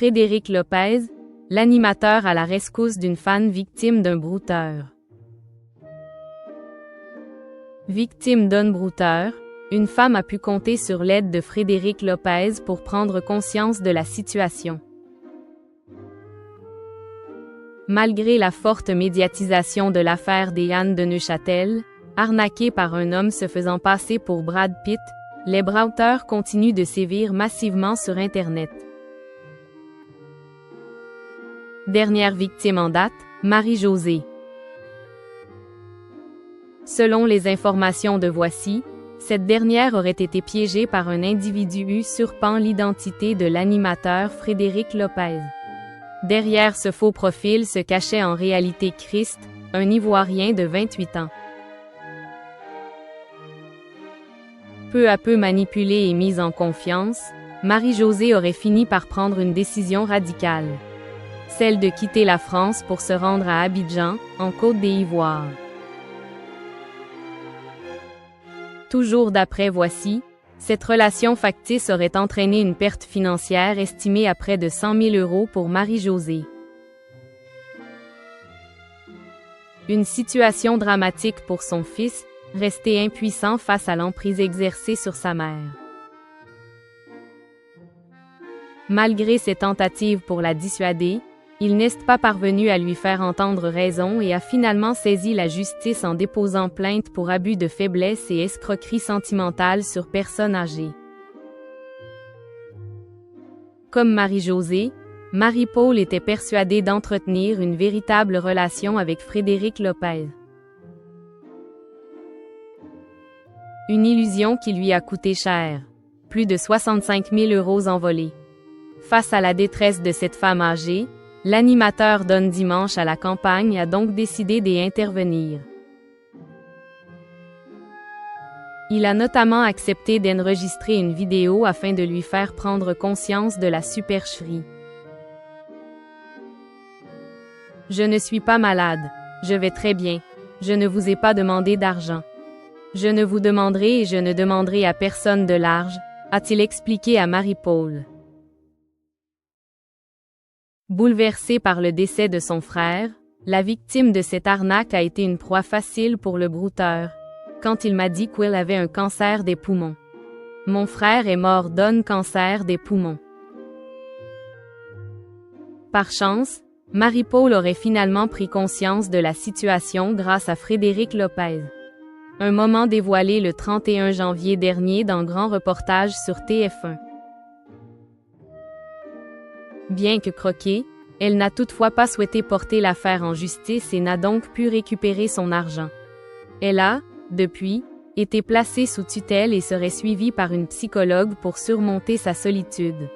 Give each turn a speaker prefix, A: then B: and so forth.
A: Frédéric Lopez, l'animateur à la rescousse d'une fan victime d'un brouteur. Victime d'un brouteur, une femme a pu compter sur l'aide de Frédéric Lopez pour prendre conscience de la situation. Malgré la forte médiatisation de l'affaire d'Anne de Neuchâtel, arnaquée par un homme se faisant passer pour Brad Pitt, les brouteurs continuent de sévir massivement sur Internet. Dernière victime en date, Marie-Josée. Selon les informations de Voici, cette dernière aurait été piégée par un individu usurpant l'identité de l'animateur Frédéric Lopez. Derrière ce faux profil se cachait en réalité Christ, un Ivoirien de 28 ans. Peu à peu manipulée et mise en confiance, Marie-Josée aurait fini par prendre une décision radicale. Celle de quitter la France pour se rendre à Abidjan, en Côte d'Ivoire. Toujours d'après Voici, cette relation factice aurait entraîné une perte financière estimée à près de 100 000 € pour Marie-Josée. Une situation dramatique pour son fils, resté impuissant face à l'emprise exercée sur sa mère. Malgré ses tentatives pour la dissuader, il n'est pas parvenu à lui faire entendre raison et a finalement saisi la justice en déposant plainte pour abus de faiblesse et escroquerie sentimentale sur personne âgée. Comme Marie-Josée, Marie-Paul était persuadée d'entretenir une véritable relation avec Frédéric Lopez. Une illusion qui lui a coûté cher. Plus de 65 000 € envolés. Face à la détresse de cette femme âgée, l'animateur Donne Dimanche à la campagne a donc décidé d'y intervenir. Il a notamment accepté d'enregistrer une vidéo afin de lui faire prendre conscience de la supercherie. Je ne suis pas malade. Je vais très bien. Je ne vous ai pas demandé d'argent. Je ne vous demanderai et je ne demanderai à personne de l'argent, a-t-il expliqué à Marie-Paul. Bouleversée par le décès de son frère, la victime de cette arnaque a été une proie facile pour le brouteur, quand il m'a dit qu'il avait un cancer des poumons. Mon frère est mort d'un cancer des poumons. Par chance, Marie-Paul aurait finalement pris conscience de la situation grâce à Frédéric Lopez. Un moment dévoilé le 31 janvier dernier dans Grand Reportage sur TF1. Bien que croquée, elle n'a toutefois pas souhaité porter l'affaire en justice et n'a donc pu récupérer son argent. Elle a, depuis, été placée sous tutelle et serait suivie par une psychologue pour surmonter sa solitude.